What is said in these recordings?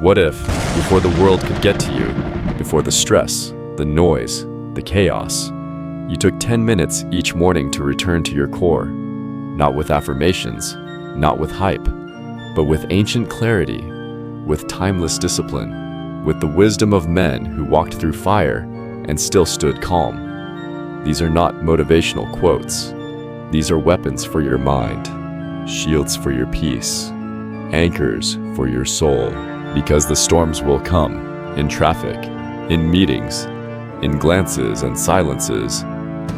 What if, before the world could get to you, before the stress, the noise, the chaos, you took 10 minutes each morning to return to your core, not with affirmations, not with hype, but with ancient clarity, with timeless discipline, with the wisdom of men who walked through fire and still stood calm. These are not motivational quotes. These are weapons for your mind, shields for your peace, anchors for your soul, because the storms will come in traffic, in meetings, in glances and silences,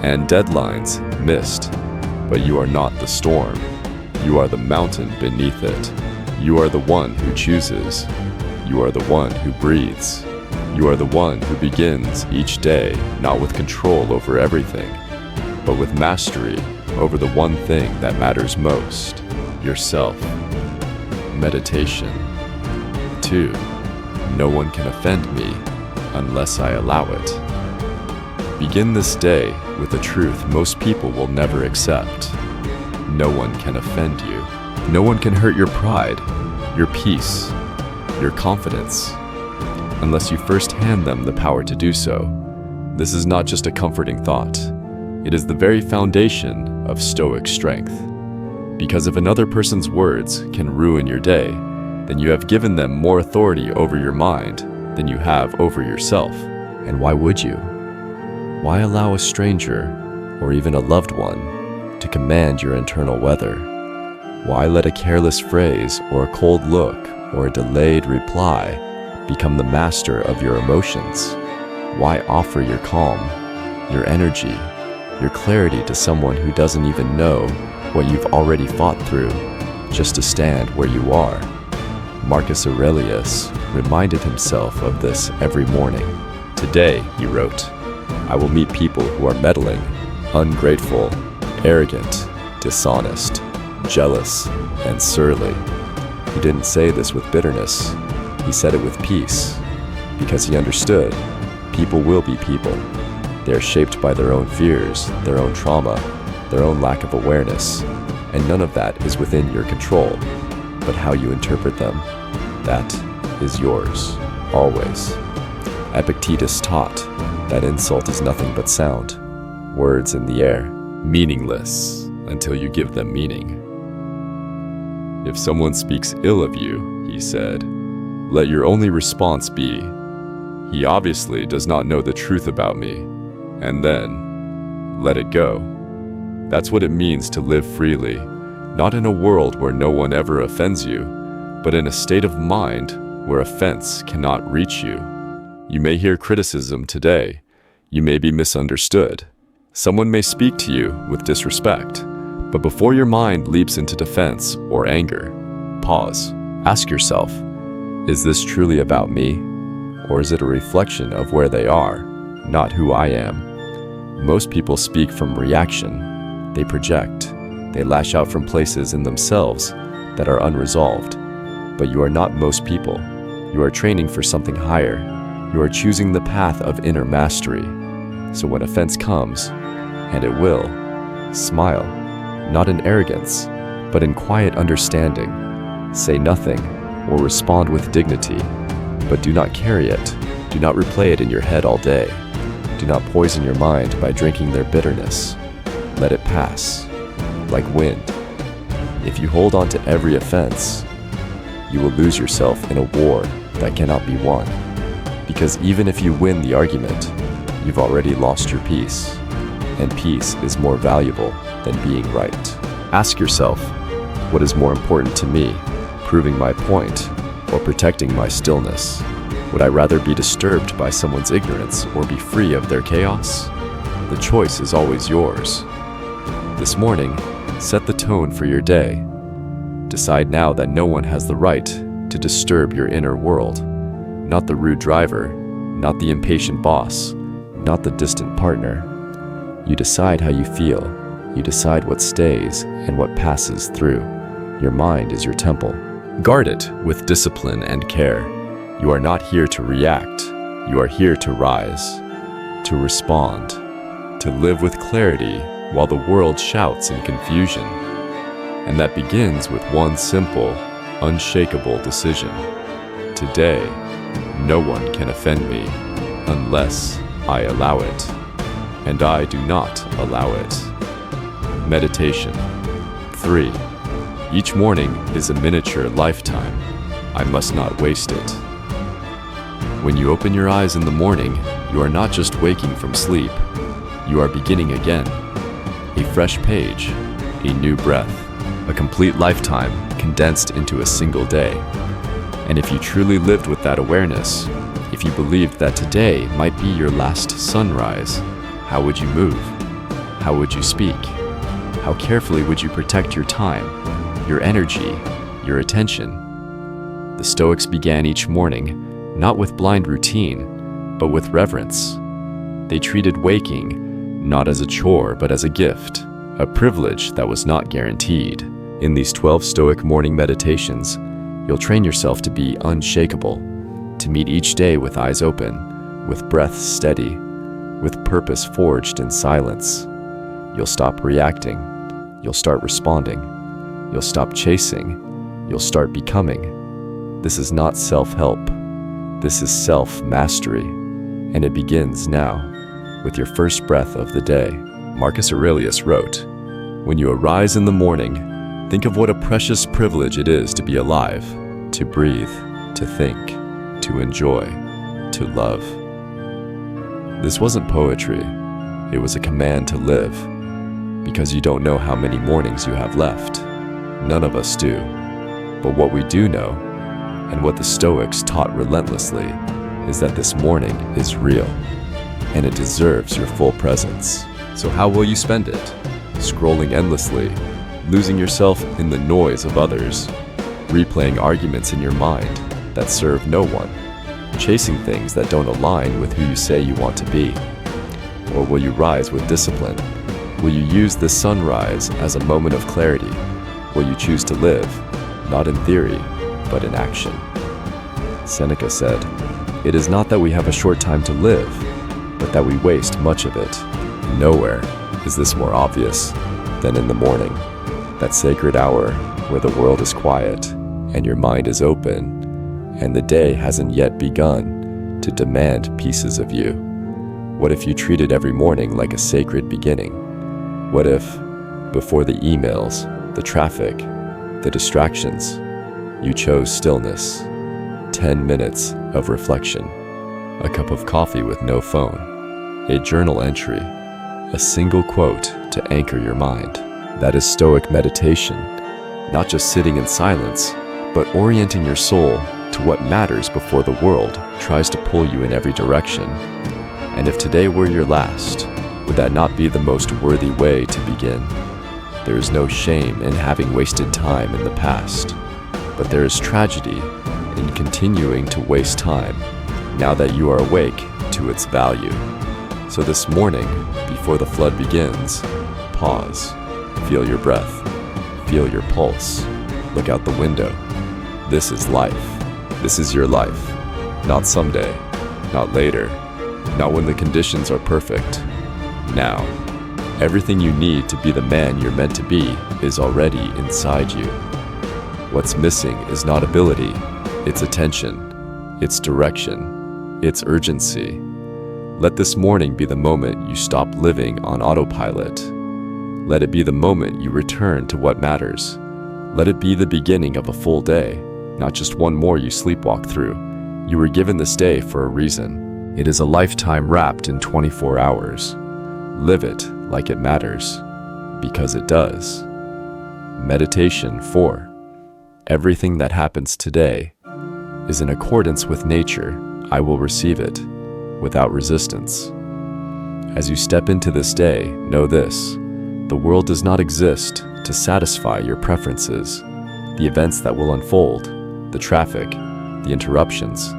and deadlines missed. But you are not the storm. You are the mountain beneath it. You are the one who chooses. You are the one who breathes. You are the one who begins each day not with control over everything, but with mastery over the one thing that matters most, yourself. Meditation. 2. No one can offend me unless I allow it. Begin this day with a truth most people will never accept. No one can offend you. No one can hurt your pride, your peace, your confidence, unless you first hand them the power to do so. This is not just a comforting thought. It is the very foundation of Stoic strength. Because if another person's words can ruin your day, then you have given them more authority over your mind than you have over yourself. And why would you? Why allow a stranger, or even a loved one, to command your internal weather? Why let a careless phrase, or a cold look, or a delayed reply become the master of your emotions? Why offer your calm, your energy, your clarity to someone who doesn't even know what you've already fought through, just to stand where you are? Marcus Aurelius reminded himself of this every morning. Today, he wrote, I will meet people who are meddling, ungrateful, arrogant, dishonest, jealous, and surly. He didn't say this with bitterness. He said it with peace, because he understood people will be people. They are shaped by their own fears, their own trauma, their own lack of awareness, and none of that is within your control. But how you interpret them, that is yours, always. Epictetus taught that insult is nothing but sound, words in the air, meaningless until you give them meaning. If someone speaks ill of you, he said, let your only response be, he obviously does not know the truth about me, and then let it go. That's what it means to live freely, not in a world where no one ever offends you, but in a state of mind where offense cannot reach you. You may hear criticism today. You may be misunderstood. Someone may speak to you with disrespect, but before your mind leaps into defense or anger, pause. Ask yourself, is this truly about me? Or is it a reflection of where they are, not who I am? Most people speak from reaction. They project. They lash out from places in themselves that are unresolved. But you are not most people. You are training for something higher. You are choosing the path of inner mastery. So when offense comes, and it will, smile, not in arrogance, but in quiet understanding. Say nothing or respond with dignity, but do not carry it. Do not replay it in your head all day. Do not poison your mind by drinking their bitterness. Let it pass, like wind. If you hold on to every offense, you will lose yourself in a war that cannot be won. Because even if you win the argument, you've already lost your peace, and peace is more valuable than being right. Ask yourself, what is more important to me, proving my point or protecting my stillness? Would I rather be disturbed by someone's ignorance or be free of their chaos? The choice is always yours. This morning, set the tone for your day. Decide now that no one has the right to disturb your inner world. Not the rude driver, not the impatient boss, not the distant partner. You decide how you feel. You decide what stays and what passes through. Your mind is your temple. Guard it with discipline and care. You are not here to react. You are here to rise, to respond, to live with clarity while the world shouts in confusion. And that begins with one simple, unshakable decision. Today, no one can offend me unless I allow it, and I do not allow it. Meditation. 3. Each morning is a miniature lifetime. I must not waste it. When you open your eyes in the morning, you are not just waking from sleep. You are beginning again. A fresh page, a new breath, a complete lifetime condensed into a single day. And if you truly lived with that awareness, if you believed that today might be your last sunrise, how would you move? How would you speak? How carefully would you protect your time, your energy, your attention? The Stoics began each morning not with blind routine, but with reverence. They treated waking not as a chore, but as a gift, a privilege that was not guaranteed. In these 12 Stoic morning meditations, you'll train yourself to be unshakable, to meet each day with eyes open, with breath steady, with purpose forged in silence. You'll stop reacting. You'll start responding. You'll stop chasing. You'll start becoming. This is not self-help. This is self-mastery, and it begins now, with your first breath of the day. Marcus Aurelius wrote, "When you arise in the morning, think of what a precious privilege it is to be alive, to breathe, to think, to enjoy, to love." This wasn't poetry. It was a command to live, because you don't know how many mornings you have left. None of us do. But what we do know, and what the Stoics taught relentlessly, is that this morning is real, and it deserves your full presence. So how will you spend it? Scrolling endlessly, losing yourself in the noise of others, replaying arguments in your mind that serve no one, chasing things that don't align with who you say you want to be? Or will you rise with discipline? Will you use this sunrise as a moment of clarity? Will you choose to live, not in theory, but in action? Seneca said, "It is not that we have a short time to live, but that we waste much of it." Nowhere is this more obvious than in the morning, that sacred hour where the world is quiet and your mind is open, and the day hasn't yet begun to demand pieces of you. What if you treated every morning like a sacred beginning? What if, before the emails, the traffic, the distractions, you chose stillness, 10 minutes of reflection, a cup of coffee with no phone, a journal entry, a single quote to anchor your mind? That is Stoic meditation, not just sitting in silence, but orienting your soul to what matters before the world tries to pull you in every direction. And if today were your last, would that not be the most worthy way to begin? There is no shame in having wasted time in the past, but there is tragedy in continuing to waste time now that you are awake to its value. So this morning, before the flood begins, pause, feel your breath, feel your pulse, look out the window. This is life. This is your life. Not someday, not later, not when the conditions are perfect. Now. Everything you need to be the man you're meant to be is already inside you. What's missing is not ability, it's attention, it's direction, it's urgency. Let this morning be the moment you stop living on autopilot. Let it be the moment you return to what matters. Let it be the beginning of a full day, not just one more you sleepwalk through. You were given this day for a reason. It is a lifetime wrapped in 24 hours. Live it like it matters, because it does. Meditation 4. Everything that happens today is in accordance with nature. I will receive it without resistance. As you step into this day, know this: the world does not exist to satisfy your preferences. The events that will unfold, the traffic, the interruptions,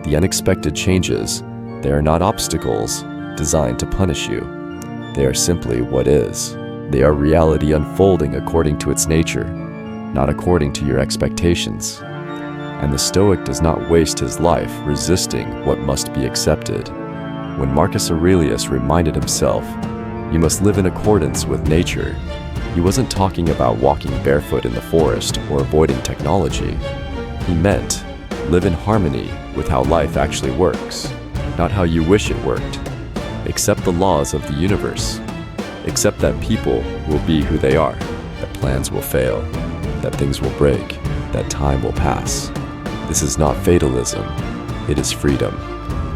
the unexpected changes, they are not obstacles designed to punish you. They are simply what is. They are reality unfolding according to its nature, not according to your expectations. And the Stoic does not waste his life resisting what must be accepted. When Marcus Aurelius reminded himself, "You must live in accordance with nature," he wasn't talking about walking barefoot in the forest or avoiding technology. He meant, Live in harmony with how life actually works, not how you wish it worked. Accept the laws of the universe. Accept that people will be who they are, that plans will fail, that things will break, that time will pass. This is not fatalism, it is freedom.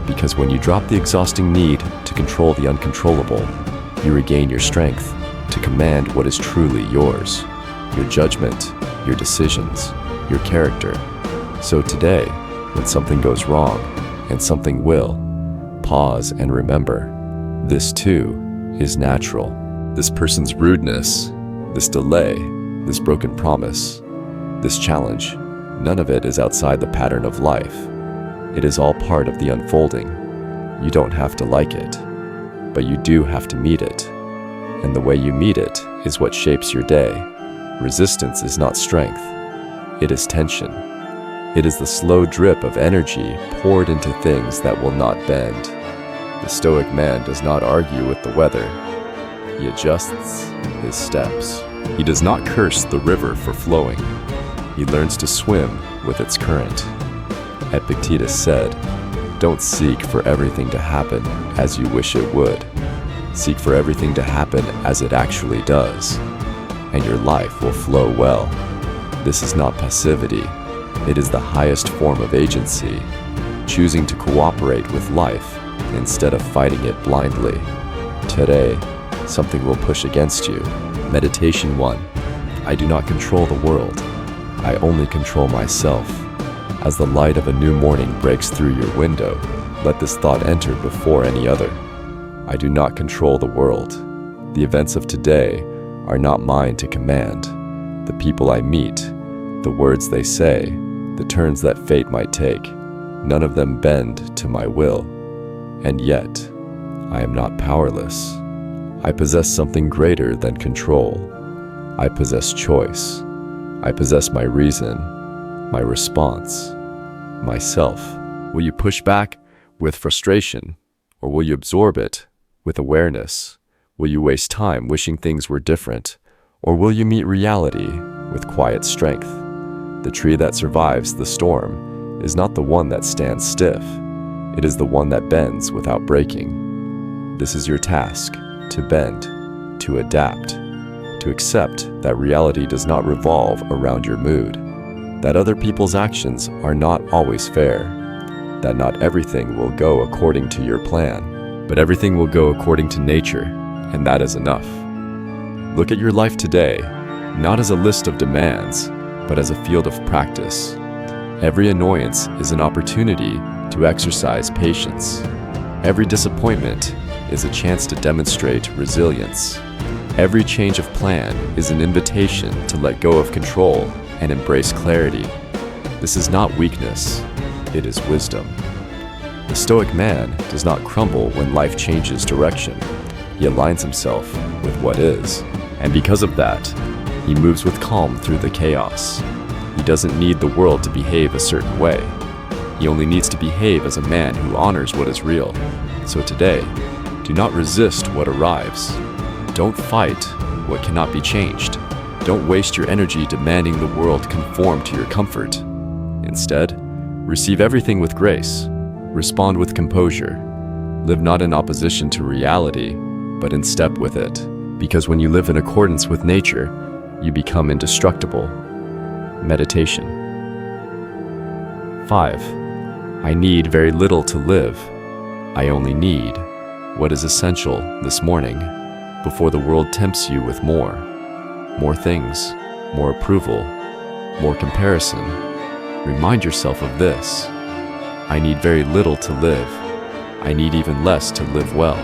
Because when you drop the exhausting need to control the uncontrollable, you regain your strength to command what is truly yours, your judgment, your decisions, your character. So today, when something goes wrong, and something will, pause and remember, this too is natural. This person's rudeness, this delay, this broken promise, this challenge, none of it is outside the pattern of life. It is all part of the unfolding. You don't have to like it, but you do have to meet it. And the way you meet it is what shapes your day. Resistance is not strength, it is tension. It is the slow drip of energy poured into things that will not bend. The Stoic man does not argue with the weather. He adjusts his steps. He does not curse the river for flowing. He learns to swim with its current. Epictetus said, "Don't seek for everything to happen as you wish it would. Seek for everything to happen as it actually does, and your life will flow well." This is not passivity. It is the highest form of agency, choosing to cooperate with life instead of fighting it blindly. Today, something will push against you. Meditation 1. I do not control the world. I only control myself. As the light of a new morning breaks through your window, let this thought enter before any other. I do not control the world. The events of today are not mine to command. The people I meet, the words they say, the turns that fate might take, none of them bend to my will. And yet, I am not powerless. I possess something greater than control. I possess choice. I possess my reason, my response, myself. Will you push back with frustration, or will you absorb it with awareness? Will you waste time wishing things were different, or will you meet reality with quiet strength? The tree that survives the storm is not the one that stands stiff. It is the one that bends without breaking. This is your task, to bend, to adapt, to accept that reality does not revolve around your mood, that other people's actions are not always fair, that not everything will go according to your plan, but everything will go according to nature, and that is enough. Look at your life today, not as a list of demands, but as a field of practice. Every annoyance is an opportunity to exercise patience. Every disappointment is a chance to demonstrate resilience. Every change of plan is an invitation to let go of control and embrace clarity. This is not weakness, it is wisdom. The Stoic man does not crumble when life changes direction. He aligns himself with what is, and because of that, he moves with calm through the chaos. He doesn't need the world to behave a certain way. He only needs to behave as a man who honors what is real. So today, do not resist what arrives. Don't fight what cannot be changed. Don't waste your energy demanding the world conform to your comfort. Instead, receive everything with grace. Respond with composure. Live not in opposition to reality, but in step with it. Because when you live in accordance with nature, you become indestructible. Meditation. 5. I need very little to live. I only need what is essential this morning before the world tempts you with more. More things, more approval, more comparison. Remind yourself of this. I need very little to live. I need even less to live well.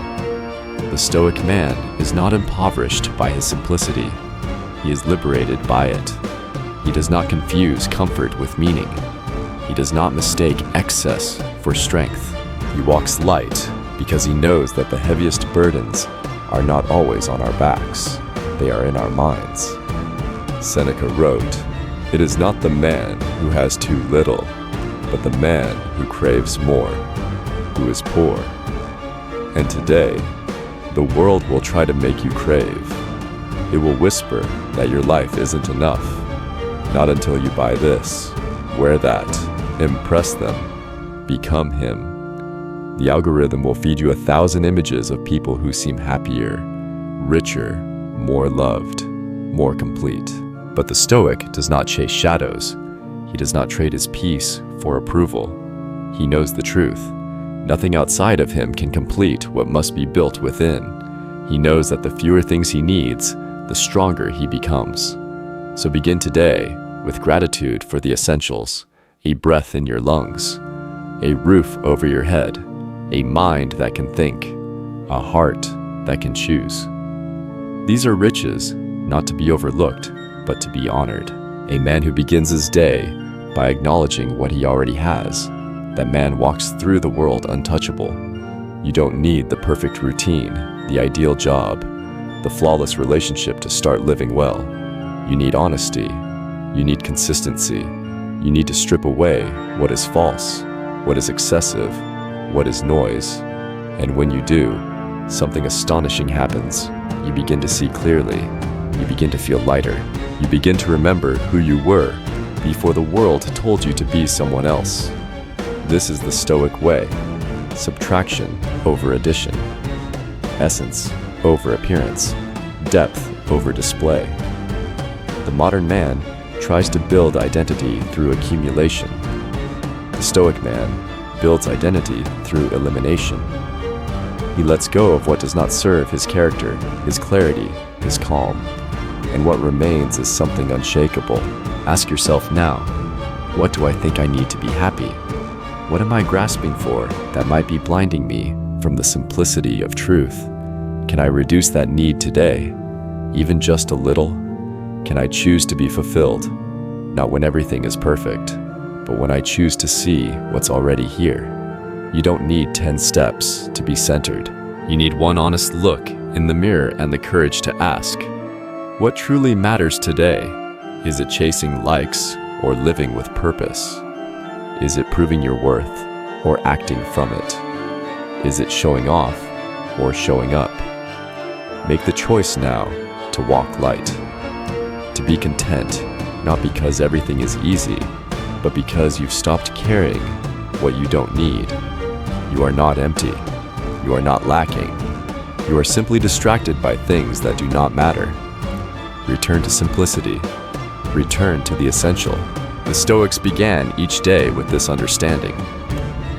The Stoic man is not impoverished by his simplicity. He is liberated by it. He does not confuse comfort with meaning. He does not mistake excess for strength. He walks light because he knows that the heaviest burdens are not always on our backs. They are in our minds. Seneca wrote, "It is not the man who has too little, but the man who craves more, who is poor." And today, the world will try to make you crave. It will whisper that your life isn't enough. Not until you buy this, wear that, Impress them. Become him. The algorithm will feed you 1,000 images of people who seem happier, richer, more loved, more complete. But the Stoic does not chase shadows. He does not trade his peace for approval. He knows the truth. Nothing outside of him can complete what must be built within. He knows that the fewer things he needs, the stronger he becomes. So begin today with gratitude for the essentials: a breath in your lungs, a roof over your head, a mind that can think, a heart that can choose. These are riches, not to be overlooked, but to be honored. A man who begins his day by acknowledging what he already has, that man walks through the world untouchable. You don't need the perfect routine, the ideal job, the flawless relationship to start living well. You need honesty. You need consistency. You need to strip away what is false, what is excessive, what is noise. And when you do, something astonishing happens. You begin to see clearly. You begin to feel lighter. You begin to remember who you were before the world told you to be someone else. This is the Stoic way: subtraction over addition, essence over appearance, depth over display. The modern man tries to build identity through accumulation. The Stoic man builds identity through elimination. He lets go of what does not serve his character, his clarity, his calm, and what remains is something unshakable. Ask yourself now, what do I think I need to be happy? What am I grasping for that might be blinding me from the simplicity of truth? Can I reduce that need today, even just a little? Can I choose to be fulfilled, not when everything is perfect, but when I choose to see what's already here? You don't need 10 steps to be centered. You need one honest look in the mirror and the courage to ask, what truly matters today? Is it chasing likes or living with purpose? Is it proving your worth or acting from it? Is it showing off or showing up? Make the choice now to walk light, to be content, not because everything is easy, but because you've stopped carrying what you don't need. You are not empty. You are not lacking. You are simply distracted by things that do not matter. Return to simplicity. Return to the essential. The Stoics began each day with this understanding.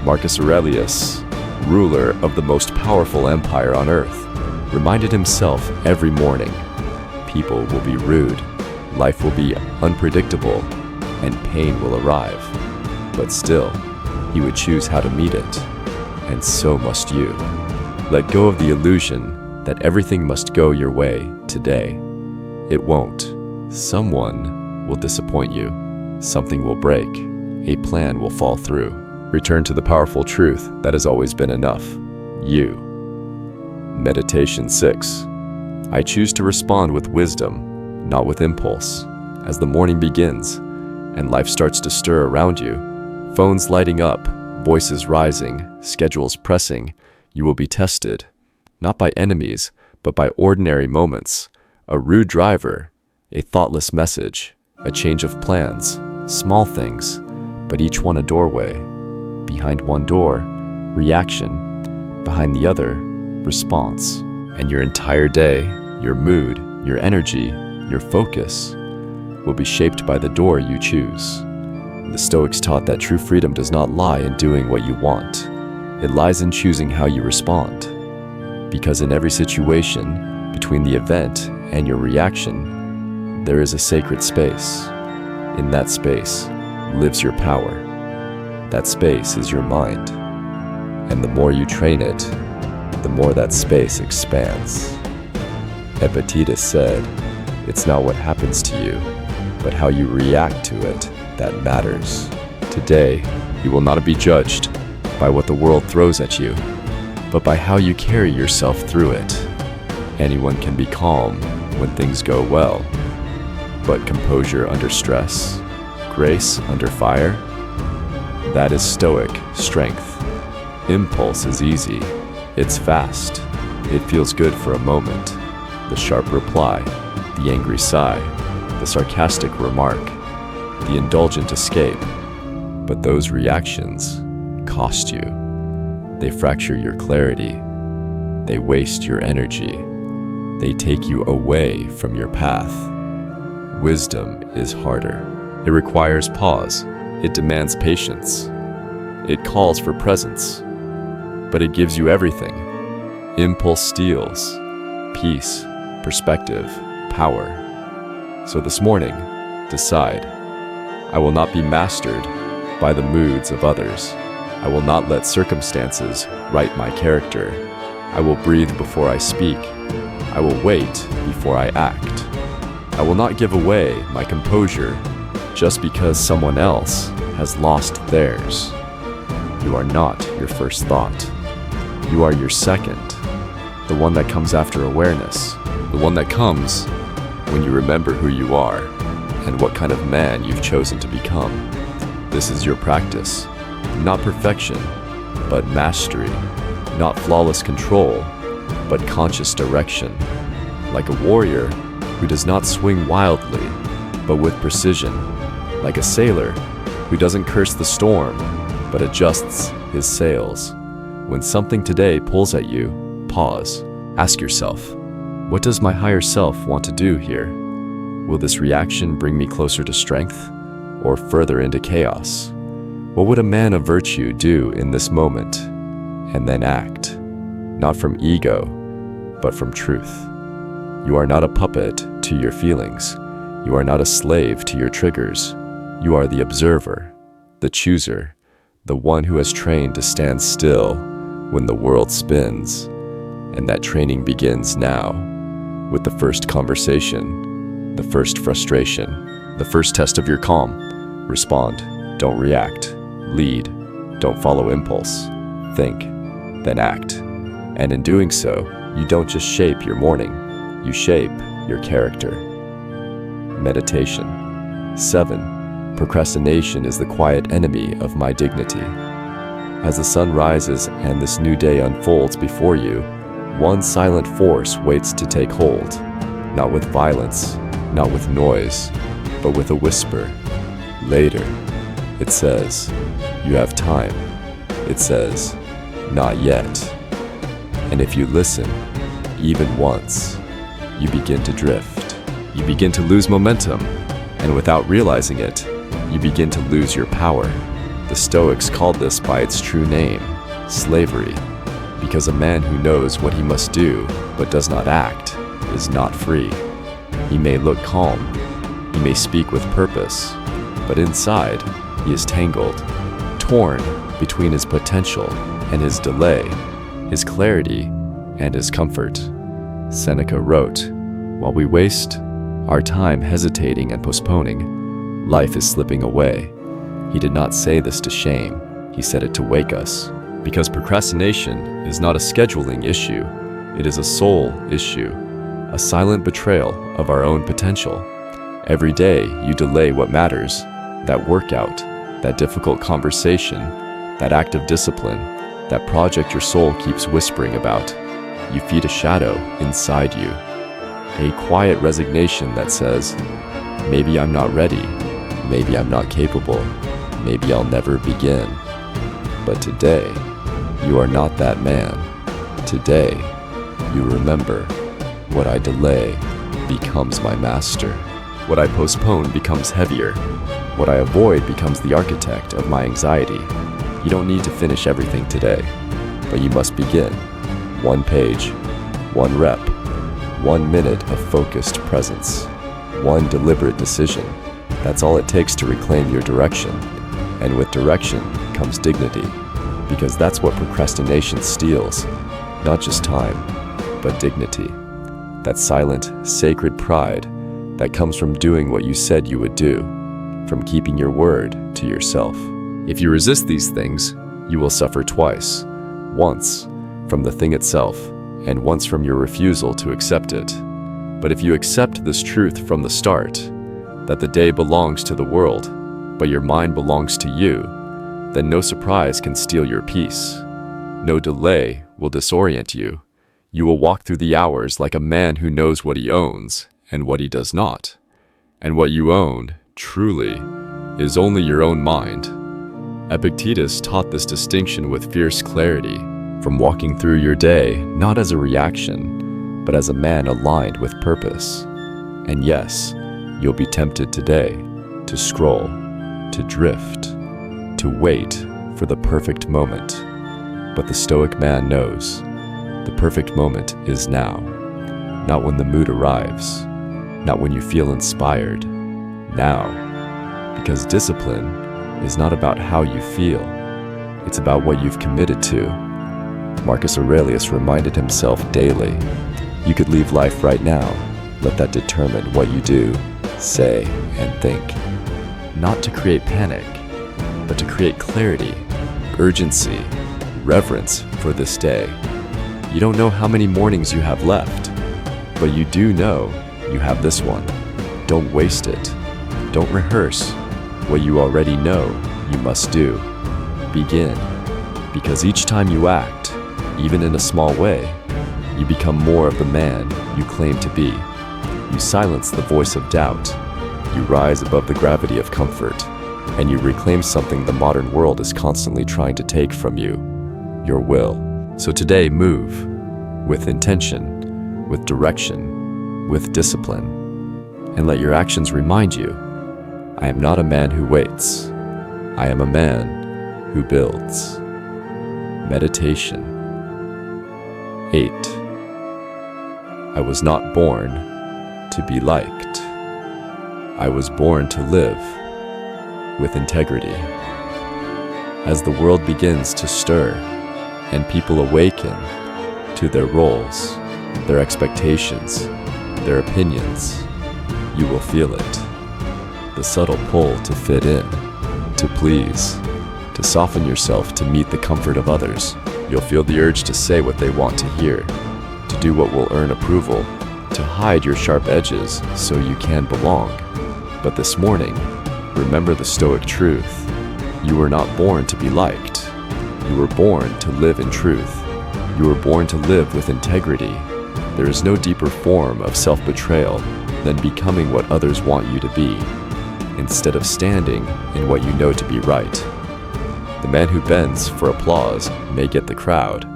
Marcus Aurelius, ruler of the most powerful empire on earth, reminded himself every morning, people will be rude, life will be unpredictable, and pain will arrive. But still, he would choose how to meet it, and so must you. Let go of the illusion that everything must go your way today. It won't. Someone will disappoint you. Something will break. A plan will fall through. Return to the powerful truth that has always been enough. You. Meditation 6. I choose to respond with wisdom, not with impulse. As the morning begins and life starts to stir around you, phones lighting up, voices rising, schedules pressing, you will be tested, not by enemies, but by ordinary moments. A rude driver, a thoughtless message, a change of plans, small things, but each one a doorway. Behind one door, reaction. Behind the other, response. And your entire day, your mood, your energy, your focus will be shaped by the door you choose. The Stoics taught that true freedom does not lie in doing what you want. It lies in choosing how you respond. Because in every situation, between the event and your reaction, there is a sacred space. In that space lives your power. That space is your mind. And the more you train it, the more that space expands. Epictetus said, "It's not what happens to you, but how you react to it that matters." Today, you will not be judged by what the world throws at you, but by how you carry yourself through it. Anyone can be calm when things go well, but composure under stress, grace under fire, that is Stoic strength. Impulse is easy. It's fast. It feels good for a moment. The sharp reply, the angry sigh, the sarcastic remark, the indulgent escape. But those reactions cost you. They fracture your clarity. They waste your energy. They take you away from your path. Wisdom is harder. It requires pause. It demands patience. It calls for presence. But it gives you everything. Impulse steals peace, perspective, power. So this morning, decide. I will not be mastered by the moods of others. I will not let circumstances write my character. I will breathe before I speak. I will wait before I act. I will not give away my composure just because someone else has lost theirs. You are not your first thought. You are your second, the one that comes after awareness, the one that comes when you remember who you are and what kind of man you've chosen to become. This is your practice, not perfection, but mastery, not flawless control, but conscious direction, like a warrior who does not swing wildly, but with precision, like a sailor who doesn't curse the storm, but adjusts his sails. When something today pulls at you, pause. Ask yourself, what does my higher self want to do here? Will this reaction bring me closer to strength or further into chaos? What would a man of virtue do in this moment? And then act, not from ego, but from truth. You are not a puppet to your feelings. You are not a slave to your triggers. You are the observer, the chooser, the one who has trained to stand still when the world spins. And that training begins now, with the first conversation, the first frustration, the first test of your calm. Respond, don't react. Lead, don't follow impulse. Think, then act. And in doing so, you don't just shape your morning, you shape your character. Meditation. 7. Procrastination is the quiet enemy of my dignity. As the sun rises and this new day unfolds before you, one silent force waits to take hold, not with violence, not with noise, but with a whisper. Later. It says, you have time. It says, not yet. And if you listen, even once, you begin to drift. You begin to lose momentum, and without realizing it, you begin to lose your power. The Stoics called this by its true name, slavery, because a man who knows what he must do but does not act is not free. He may look calm, he may speak with purpose, but inside, he is tangled, torn between his potential and his delay, his clarity and his comfort. Seneca wrote, while we waste our time hesitating and postponing, life is slipping away. He did not say this to shame, he said it to wake us. Because procrastination is not a scheduling issue, it is a soul issue, a silent betrayal of our own potential. Every day you delay what matters, that workout, that difficult conversation, that act of discipline, that project your soul keeps whispering about. You feed a shadow inside you, a quiet resignation that says, maybe I'm not ready, maybe I'm not capable, maybe I'll never begin. But today, you are not that man. Today, you remember, what I delay becomes my master. What I postpone becomes heavier. What I avoid becomes the architect of my anxiety. You don't need to finish everything today, but you must begin. 1 page, 1 rep, 1 minute of focused presence, 1 deliberate decision. That's all it takes to reclaim your direction. And with direction comes dignity, because that's what procrastination steals, not just time, but dignity. That silent, sacred pride that comes from doing what you said you would do, from keeping your word to yourself. If you resist these things, you will suffer twice. Once from the thing itself, and once from your refusal to accept it. But if you accept this truth from the start, that the day belongs to the world, but your mind belongs to you, then no surprise can steal your peace. No delay will disorient you. You will walk through the hours like a man who knows what he owns and what he does not. And what you own, truly, is only your own mind. Epictetus taught this distinction with fierce clarity, from walking through your day not as a reaction, but as a man aligned with purpose. And yes, you'll be tempted today to scroll, to drift, to wait for the perfect moment. But the Stoic man knows the perfect moment is now, not when the mood arrives, not when you feel inspired, now. Because discipline is not about how you feel, it's about what you've committed to. Marcus Aurelius reminded himself daily, you could leave life right now, let that determine what you do, say, and think. Not to create panic, but to create clarity, urgency, reverence for this day. You don't know how many mornings you have left, but you do know you have this one. Don't waste it. Don't rehearse what you already know you must do. Begin, because each time you act, even in a small way, you become more of the man you claim to be. You silence the voice of doubt. You rise above the gravity of comfort, and you reclaim something the modern world is constantly trying to take from you, your will. So today, move with intention, with direction, with discipline, and let your actions remind you, I am not a man who waits. I am a man who builds. Meditation. 8. I was not born to be liked. I was born to live with integrity. As the world begins to stir and people awaken to their roles, their expectations, their opinions, you will feel it. The subtle pull to fit in, to please, to soften yourself to meet the comfort of others. You'll feel the urge to say what they want to hear, to do what will earn approval, to hide your sharp edges so you can belong. But this morning, remember the Stoic truth. You were not born to be liked. You were born to live in truth. You were born to live with integrity. There is no deeper form of self-betrayal than becoming what others want you to be, instead of standing in what you know to be right. The man who bends for applause may get the crowd,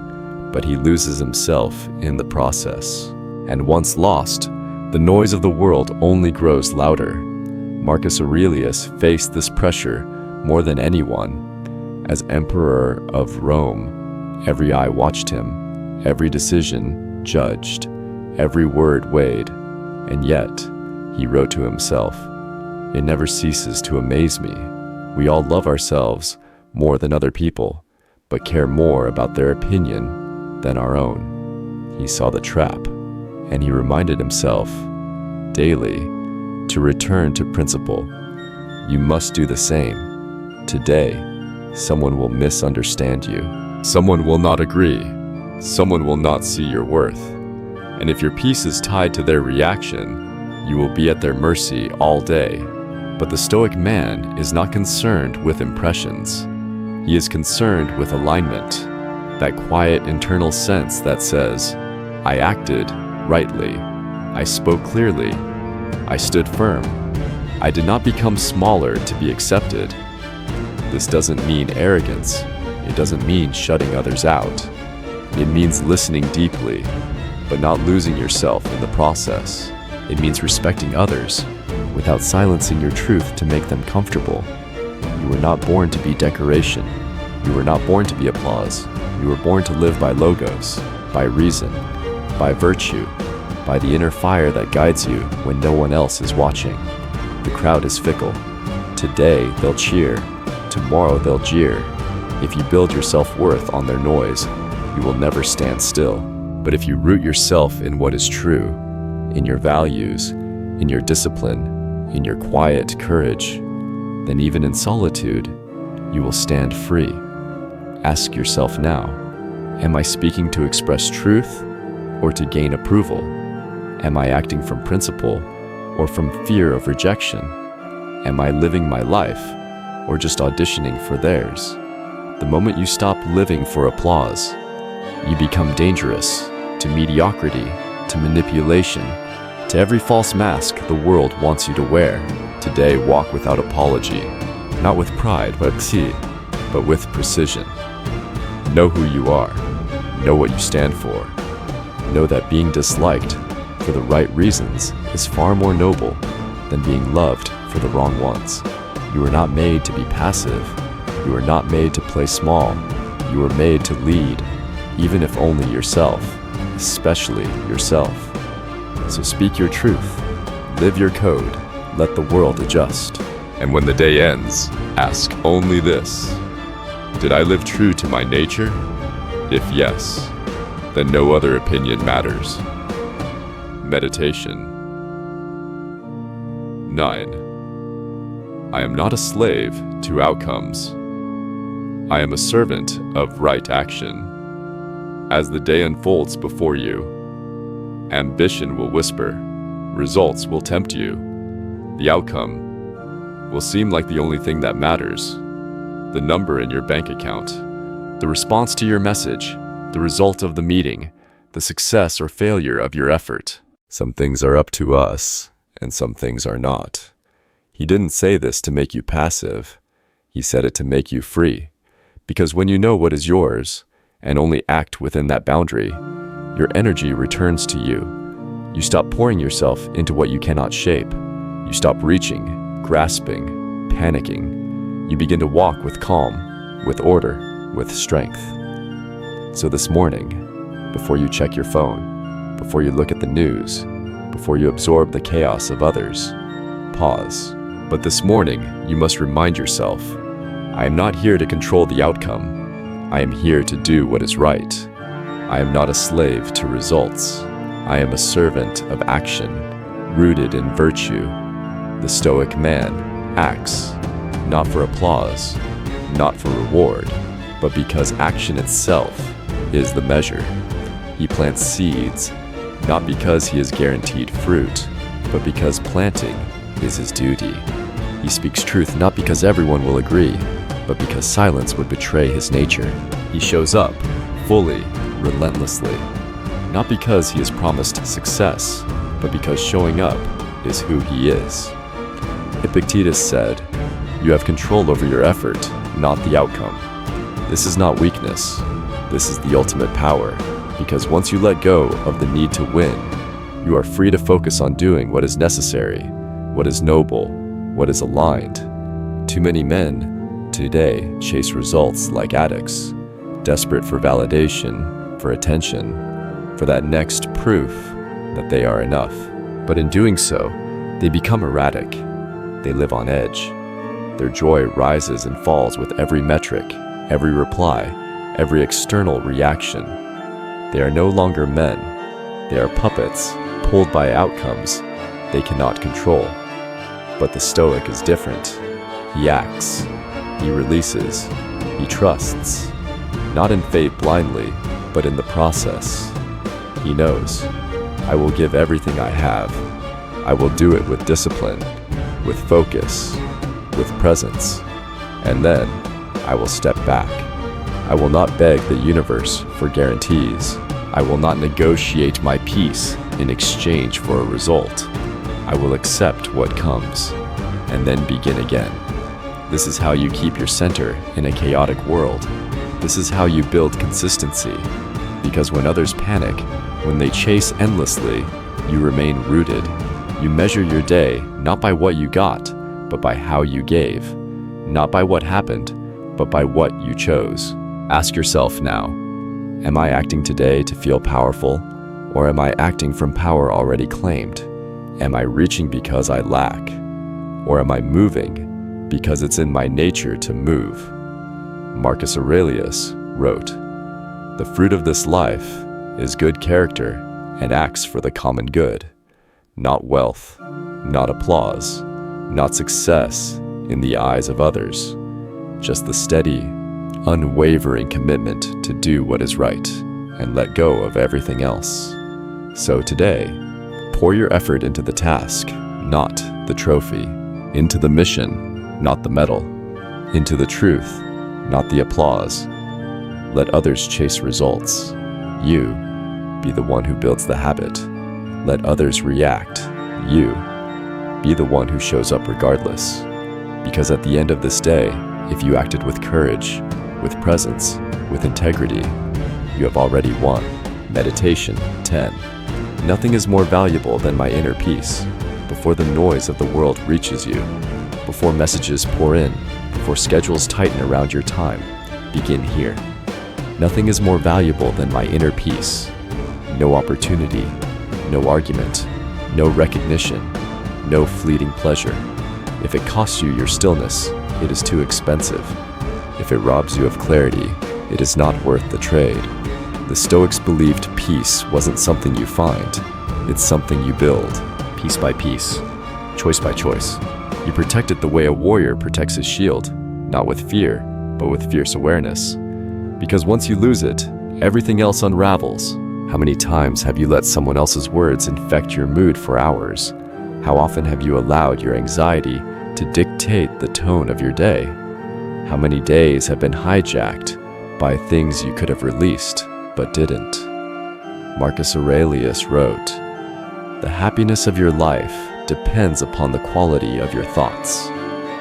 but he loses himself in the process. And once lost, the noise of the world only grows louder. Marcus Aurelius faced this pressure more than anyone. As Emperor of Rome, every eye watched him, every decision judged, every word weighed, and yet, he wrote to himself, it never ceases to amaze me. We all love ourselves more than other people, but care more about their opinion than our own. He saw the trap, and he reminded himself daily to return to principle. You must do the same. Today, someone will misunderstand you. Someone will not agree. Someone will not see your worth. And if your peace is tied to their reaction, you will be at their mercy all day. But the Stoic man is not concerned with impressions. He is concerned with alignment, that quiet internal sense that says, I acted rightly, I spoke clearly, I stood firm, I did not become smaller to be accepted. This doesn't mean arrogance, it doesn't mean shutting others out. It means listening deeply, but not losing yourself in the process. It means respecting others, without silencing your truth to make them comfortable. You were not born to be decoration. You were not born to be applause. You were born to live by logos, by reason, by virtue, by the inner fire that guides you when no one else is watching. The crowd is fickle. Today they'll cheer, tomorrow they'll jeer. If you build your self-worth on their noise, you will never stand still. But if you root yourself in what is true, in your values, in your discipline, in your quiet courage, then even in solitude, you will stand free. Ask yourself now, am I speaking to express truth or to gain approval? Am I acting from principle or from fear of rejection? Am I living my life or just auditioning for theirs? The moment you stop living for applause, you become dangerous to mediocrity, to manipulation, to every false mask the world wants you to wear. Today, walk without apology, not with pride, but but with precision. Know who you are. Know what you stand for. Know that being disliked for the right reasons is far more noble than being loved for the wrong ones. You are not made to be passive. You are not made to play small. You are made to lead, even if only yourself, especially yourself. So speak your truth. Live your code. Let the world adjust. And when the day ends, ask only this: did I live true to my nature? If yes, then no other opinion matters. Meditation 9. I am not a slave to outcomes. I am a servant of right action. As the day unfolds before you, ambition will whisper, results will tempt you. The outcome will seem like the only thing that matters. The number in your bank account, the response to your message, the result of the meeting, the success or failure of your effort. Some things are up to us, and some things are not. He didn't say this to make you passive. He said it to make you free. Because when you know what is yours, and only act within that boundary, your energy returns to you. You stop pouring yourself into what you cannot shape. You stop reaching, grasping, panicking. You begin to walk with calm, with order, with strength. So this morning, before you check your phone, before you look at the news, before you absorb the chaos of others, pause. But this morning, you must remind yourself, I am not here to control the outcome. I am here to do what is right. I am not a slave to results. I am a servant of action, rooted in virtue. The Stoic man acts, not for applause, not for reward, but because action itself is the measure. He plants seeds, not because he is guaranteed fruit, but because planting is his duty. He speaks truth not because everyone will agree, but because silence would betray his nature. He shows up, fully, relentlessly, not because he is promised success, but because showing up is who he is. Epictetus said, "You have control over your effort, not the outcome." This is not weakness. This is the ultimate power, because once you let go of the need to win, you are free to focus on doing what is necessary, what is noble, what is aligned. Too many men today chase results like addicts, desperate for validation, for attention, for that next proof that they are enough. But in doing so, they become erratic. They live on edge. Their joy rises and falls with every metric, every reply, every external reaction. They are no longer men. They are puppets, pulled by outcomes they cannot control. But the Stoic is different. He acts. He releases. He trusts. Not in fate blindly, but in the process. He knows, I will give everything I have. I will do it with discipline, with focus, with presence. And then I will step back. I will not beg the universe for guarantees. I will not negotiate my peace in exchange for a result. I will accept what comes, and then begin again. This is how you keep your center in a chaotic world. This is how you build consistency. Because when others panic, when they chase endlessly, you remain rooted. You measure your day not by what you got, but by how you gave. Not by what happened, but by what you chose. Ask yourself now, am I acting today to feel powerful, or am I acting from power already claimed? Am I reaching because I lack, or am I moving because it's in my nature to move? Marcus Aurelius wrote, "The fruit of this life is good character and acts for the common good, not wealth, not applause, not success in the eyes of others, just the steady, unwavering commitment to do what is right and let go of everything else." So today, pour your effort into the task, not the trophy, into the mission, not the medal, into the truth, not the applause. Let others chase results. You be the one who builds the habit. Let others react. You be the one who shows up regardless. Because at the end of this day, if you acted with courage, with presence, with integrity, you have already won. Meditation 10. Nothing is more valuable than my inner peace. Before the noise of the world reaches you, before messages pour in, before schedules tighten around your time, begin here. Nothing is more valuable than my inner peace. No opportunity, no argument, no recognition, no fleeting pleasure. If it costs you your stillness, it is too expensive. If it robs you of clarity, it is not worth the trade. The Stoics believed peace wasn't something you find, it's something you build, piece by piece, choice by choice. You protect it the way a warrior protects his shield, not with fear, but with fierce awareness. Because once you lose it, everything else unravels. How many times have you let someone else's words infect your mood for hours? How often have you allowed your anxiety to dictate the tone of your day? How many days have been hijacked by things you could have released, but didn't? Marcus Aurelius wrote, "The happiness of your life depends upon the quality of your thoughts."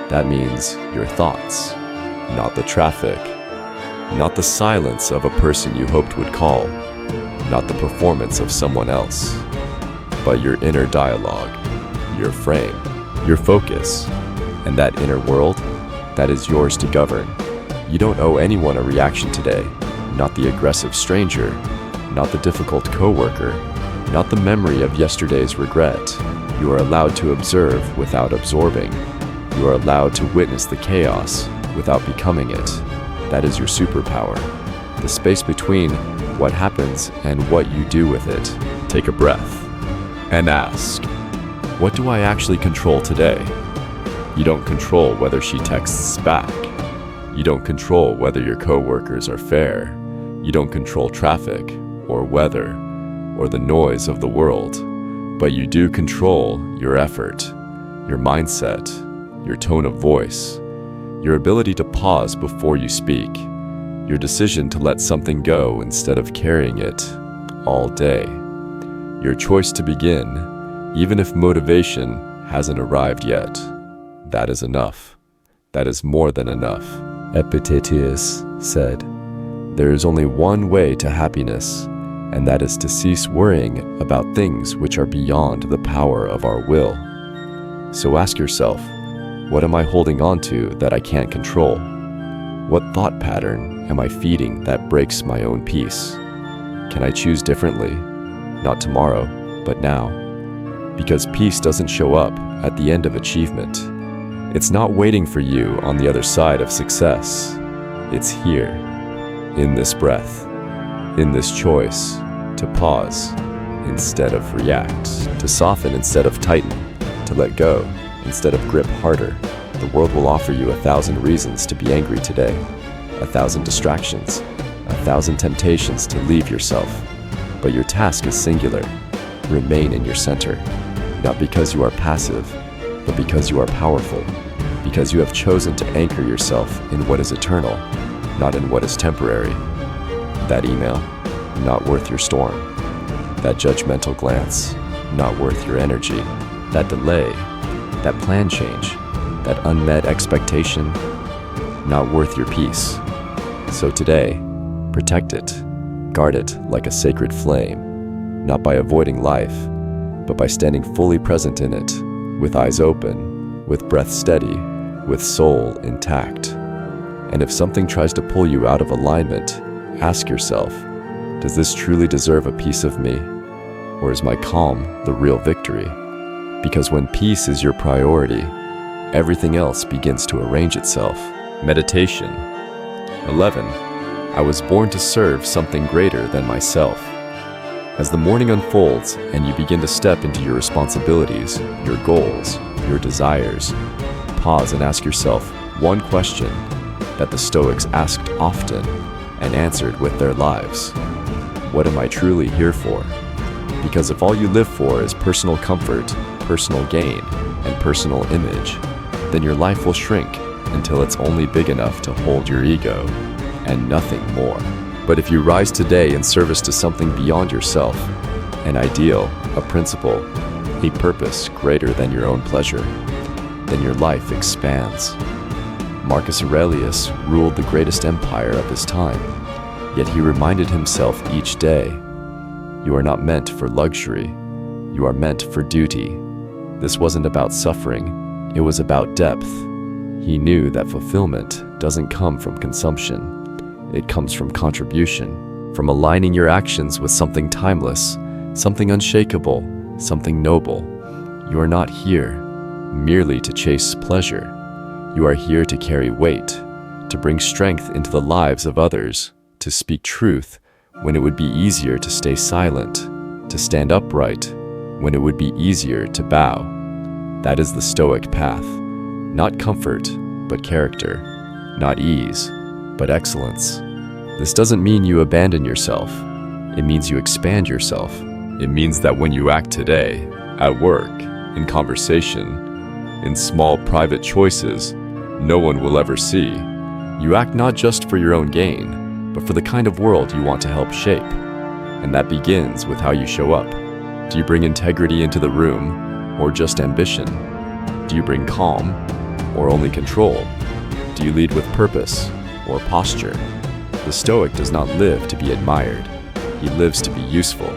That means your thoughts, not the traffic, not the silence of a person you hoped would call, not the performance of someone else, but your inner dialogue, your frame, your focus, and that inner world, that is yours to govern. You don't owe anyone a reaction today, not the aggressive stranger, not the difficult coworker, not the memory of yesterday's regret. You are allowed to observe without absorbing. You are allowed to witness the chaos without becoming it. That is your superpower. The space between what happens and what you do with it. Take a breath and ask, what do I actually control today? You don't control whether she texts back. You don't control whether your coworkers are fair. You don't control traffic or weather or the noise of the world, but you do control your effort, your mindset, your tone of voice, your ability to pause before you speak, your decision to let something go instead of carrying it all day, your choice to begin, even if motivation hasn't arrived yet. That is enough. That is more than enough. Epictetus said, "There is only one way to happiness, and that is to cease worrying about things which are beyond the power of our will." So ask yourself, what am I holding on to that I can't control? What thought pattern am I feeding that breaks my own peace? Can I choose differently? Not tomorrow, but now. Because peace doesn't show up at the end of achievement. It's not waiting for you on the other side of success. It's here, in this breath, in this choice, to pause instead of react, to soften instead of tighten, to let go instead of grip harder. The world will offer you 1,000 reasons to be angry today, 1,000 distractions, 1,000 temptations to leave yourself. But your task is singular. Remain in your center, not because you are passive, but because you are powerful, because you have chosen to anchor yourself in what is eternal, not in what is temporary. That email, not worth your storm. That judgmental glance, not worth your energy. That delay, that plan change, that unmet expectation, not worth your peace. So today, protect it, guard it like a sacred flame, not by avoiding life, but by standing fully present in it, with eyes open, with breath steady, with soul intact. And if something tries to pull you out of alignment, ask yourself, does this truly deserve a piece of me? Or is my calm the real victory? Because when peace is your priority, everything else begins to arrange itself. Meditation 11. I was born to serve something greater than myself. As the morning unfolds and you begin to step into your responsibilities, your goals, your desires, pause and ask yourself one question that the Stoics asked often and answered with their lives. What am I truly here for? Because if all you live for is personal comfort, personal gain, and personal image, then your life will shrink until it's only big enough to hold your ego and nothing more. But if you rise today in service to something beyond yourself, an ideal, a principle, a purpose greater than your own pleasure, then your life expands. Marcus Aurelius ruled the greatest empire of his time, yet he reminded himself each day, "You are not meant for luxury, you are meant for duty." This wasn't about suffering, it was about depth. He knew that fulfillment doesn't come from consumption, it comes from contribution, from aligning your actions with something timeless, something unshakable, something noble. You are not here merely to chase pleasure. You are here to carry weight, to bring strength into the lives of others, to speak truth when it would be easier to stay silent, to stand upright when it would be easier to bow. That is the Stoic path. Not comfort, but character. Not ease, but excellence. This doesn't mean you abandon yourself. It means you expand yourself. It means that when you act today, at work, in conversation, in small private choices no one will ever see, you act not just for your own gain, but for the kind of world you want to help shape. And that begins with how you show up. Do you bring integrity into the room, or just ambition? Do you bring calm, or only control? Do you lead with purpose, or posture? The Stoic does not live to be admired. He lives to be useful.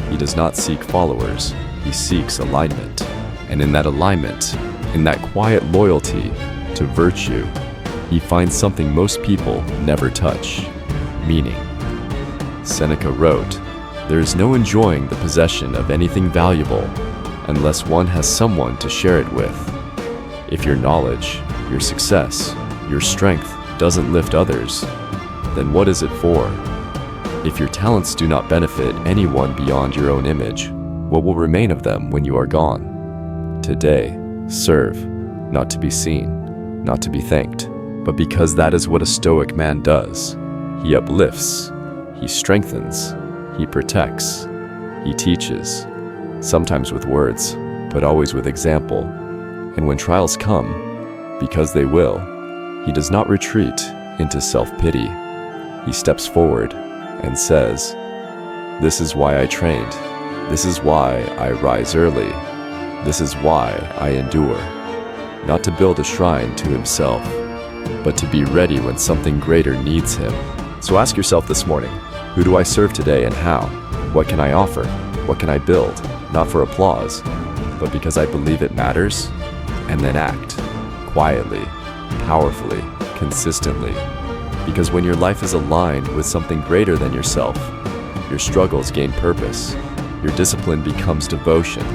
He does not seek followers. He seeks alignment. And in that alignment, in that quiet loyalty to virtue, he finds something most people never touch: meaning. Seneca wrote, "There is no enjoying the possession of anything valuable unless one has someone to share it with." If your knowledge, your success, your strength doesn't lift others, then what is it for? If your talents do not benefit anyone beyond your own image, what will remain of them when you are gone? Today, serve, not to be seen, not to be thanked, but because that is what a Stoic man does. He uplifts, he strengthens, he protects, he teaches, sometimes with words, but always with example. And when trials come, because they will, he does not retreat into self-pity. He steps forward and says, "This is why I trained. This is why I rise early. This is why I endure." Not to build a shrine to himself, but to be ready when something greater needs him. So ask yourself this morning, who do I serve today and how? What can I offer? What can I build? Not for applause, but because I believe it matters. And then act, quietly, powerfully, consistently. Because when your life is aligned with something greater than yourself, your struggles gain purpose, your discipline becomes devotion,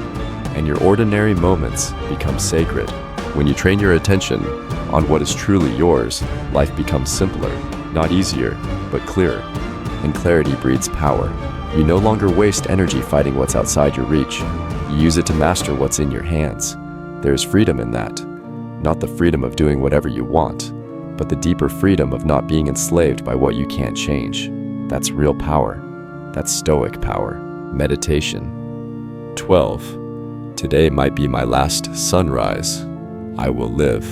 and your ordinary moments become sacred. When you train your attention on what is truly yours, life becomes simpler, not easier, but clearer. And clarity breeds power. You no longer waste energy fighting what's outside your reach. You use it to master what's in your hands. There is freedom in that. Not the freedom of doing whatever you want, but the deeper freedom of not being enslaved by what you can't change. That's real power. That's Stoic power. Meditation. 12. Today might be my last sunrise. I will live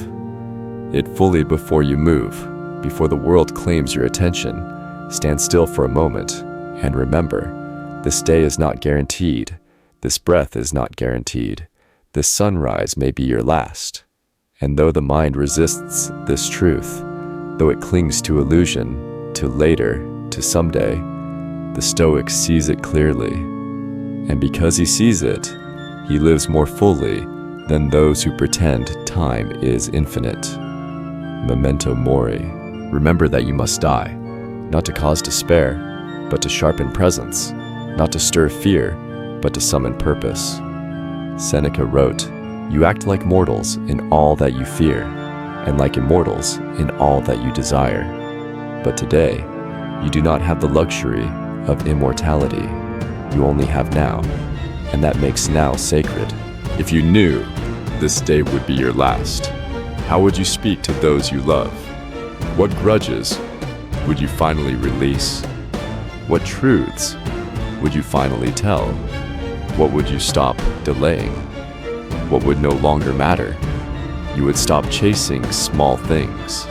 it fully before you move, before the world claims your attention. Stand still for a moment and remember, this day is not guaranteed. This breath is not guaranteed. This sunrise may be your last. And though the mind resists this truth, though it clings to illusion, to later, to someday, the Stoic sees it clearly. And because he sees it, he lives more fully than those who pretend time is infinite. Memento mori. Remember that you must die, not to cause despair, but to sharpen presence, not to stir fear, but to summon purpose. Seneca wrote, "You act like mortals in all that you fear, and like immortals in all that you desire. But today, you do not have the luxury of immortality. You only have now, and that makes now sacred." If you knew this day would be your last, how would you speak to those you love? What grudges would you finally release? What truths would you finally tell? What would you stop delaying? What would no longer matter? You would stop chasing small things.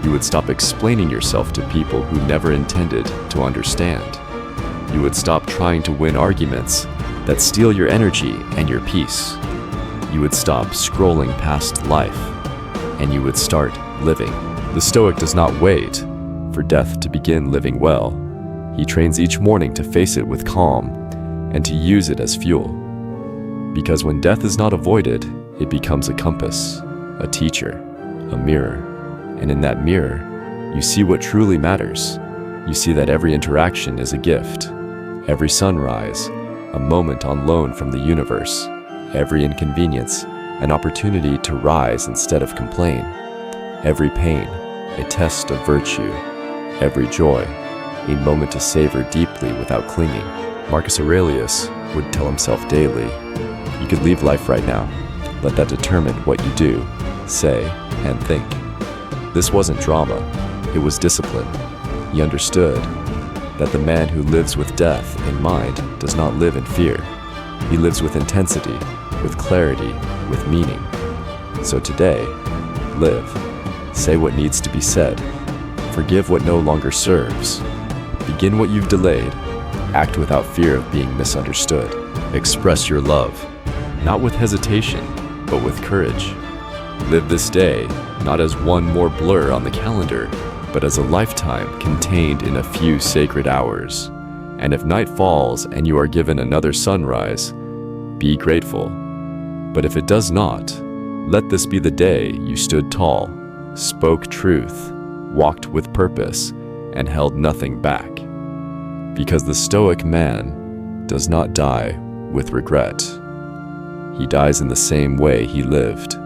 You would stop explaining yourself to people who never intended to understand. You would stop trying to win arguments that steal your energy and your peace. You would stop scrolling past life, and you would start living. The Stoic does not wait for death to begin living well. He trains each morning to face it with calm and to use it as fuel. Because when death is not avoided, it becomes a compass, a teacher, a mirror. And in that mirror, you see what truly matters. You see that every interaction is a gift, every sunrise, a moment on loan from the universe, every inconvenience, an opportunity to rise instead of complain, every pain, a test of virtue, every joy, a moment to savor deeply without clinging. Marcus Aurelius would tell himself daily, you could leave life right now. Let that determine what you do, say, and think. This wasn't drama, it was discipline. He understood that the man who lives with death in mind does not live in fear. He lives with intensity, with clarity, with meaning. So today, live. Say what needs to be said. Forgive what no longer serves. Begin what you've delayed. Act without fear of being misunderstood. Express your love, not with hesitation, but with courage. Live this day, not as one more blur on the calendar, but as a lifetime contained in a few sacred hours. And if night falls and you are given another sunrise, be grateful. But if it does not, let this be the day you stood tall, spoke truth, walked with purpose, and held nothing back. Because the Stoic man does not die with regret. He dies in the same way he lived,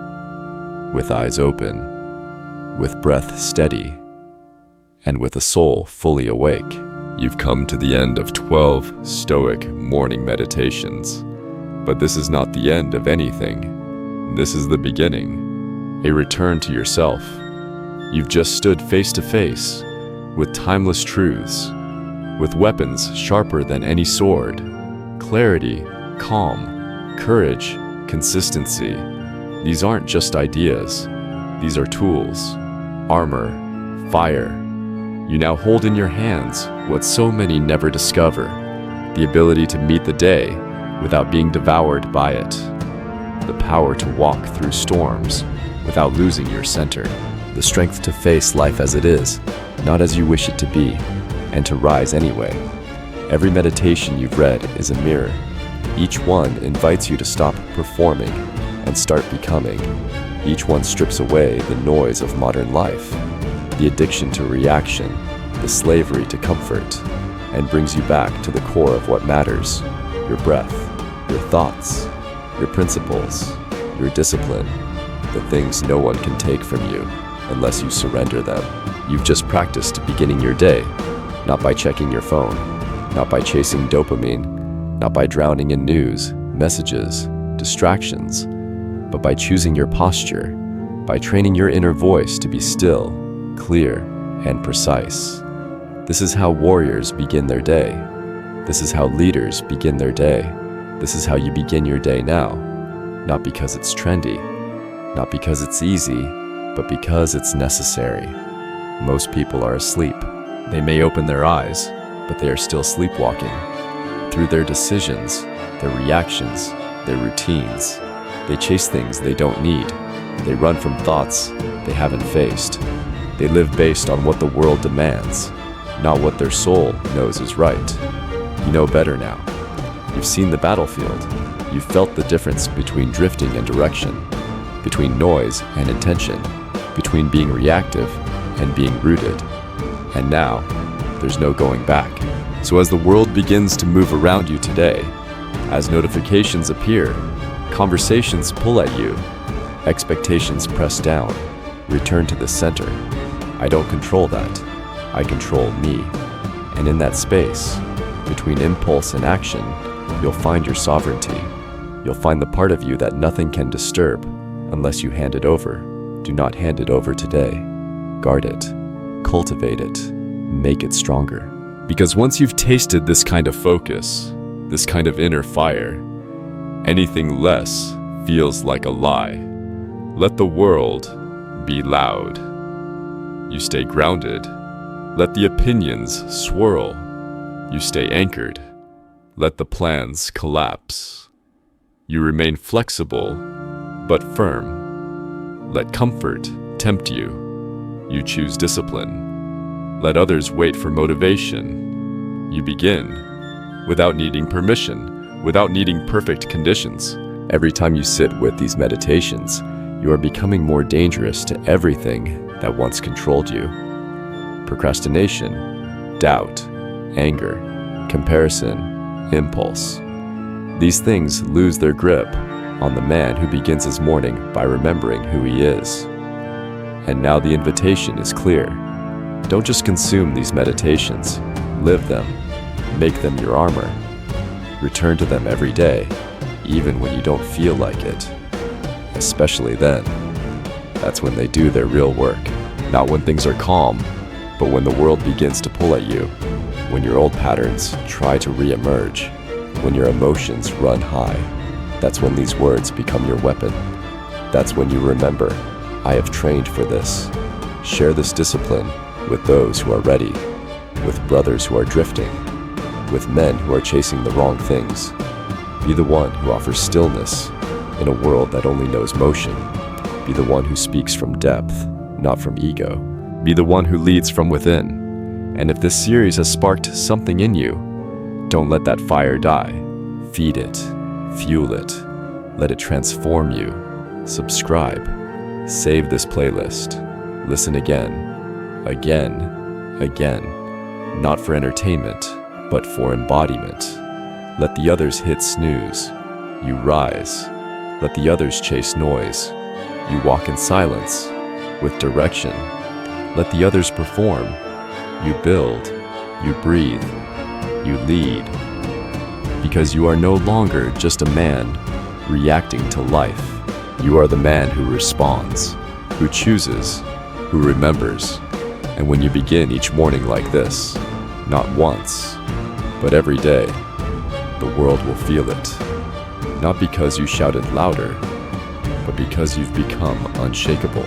with eyes open, with breath steady, and with a soul fully awake. You've come to the end of 12 Stoic morning meditations. But this is not the end of anything. This is the beginning, a return to yourself. You've just stood face to face with timeless truths, with weapons sharper than any sword, clarity, calm, courage, consistency. These aren't just ideas. These are tools, armor, fire. You now hold in your hands what so many never discover, the ability to meet the day without being devoured by it, the power to walk through storms without losing your center, the strength to face life as it is, not as you wish it to be, and to rise anyway. Every meditation you've read is a mirror. Each one invites you to stop performing and start becoming. Each one strips away the noise of modern life, the addiction to reaction, the slavery to comfort, and brings you back to the core of what matters, your breath, your thoughts, your principles, your discipline, the things no one can take from you unless you surrender them. You've just practiced beginning your day, not by checking your phone, not by chasing dopamine, not by drowning in news, messages, distractions, but by choosing your posture, by training your inner voice to be still, clear, and precise. This is how warriors begin their day. This is how leaders begin their day. This is how you begin your day now, not because it's trendy, not because it's easy, but because it's necessary. Most people are asleep. They may open their eyes, but they are still sleepwalking. Through their decisions, their reactions, their routines, they chase things they don't need. They run from thoughts they haven't faced. They live based on what the world demands, not what their soul knows is right. You know better now. You've seen the battlefield. You've felt the difference between drifting and direction, between noise and intention, between being reactive and being rooted. And now, there's no going back. So as the world begins to move around you today, as notifications appear, conversations pull at you, expectations press down, return to the center. I don't control that. I control me. And in that space, between impulse and action, you'll find your sovereignty. You'll find the part of you that nothing can disturb unless you hand it over. Do not hand it over today. Guard it. Cultivate it. Make it stronger. Because once you've tasted this kind of focus, this kind of inner fire, anything less feels like a lie. Let the world be loud. You stay grounded. Let the opinions swirl. You stay anchored. Let the plans collapse. You remain flexible, but firm. Let comfort tempt you. You choose discipline. Let others wait for motivation. You begin without needing permission, without needing perfect conditions. Every time you sit with these meditations, you are becoming more dangerous to everything that once controlled you. Procrastination, doubt, anger, comparison, impulse. These things lose their grip on the man who begins his morning by remembering who he is. And now the invitation is clear. Don't just consume these meditations, live them, make them your armor. Return to them every day, even when you don't feel like it. Especially then. That's when they do their real work. Not when things are calm, but when the world begins to pull at you, when your old patterns try to re-emerge, when your emotions run high. That's when these words become your weapon. That's when you remember, I have trained for this. Share this discipline with those who are ready, with brothers who are drifting, with men who are chasing the wrong things. Be the one who offers stillness in a world that only knows motion. Be the one who speaks from depth, not from ego. Be the one who leads from within. And if this series has sparked something in you, don't let that fire die. Feed it, fuel it, let it transform you. Subscribe, save this playlist, listen again, not for entertainment, but for embodiment. Let the others hit snooze, you rise. Let the others chase noise, you walk in silence, with direction. Let the others perform, you build, you breathe, you lead. Because you are no longer just a man reacting to life. You are the man who responds, who chooses, who remembers. And when you begin each morning like this, not once, but every day, the world will feel it. Not because you shouted louder, but because you've become unshakable.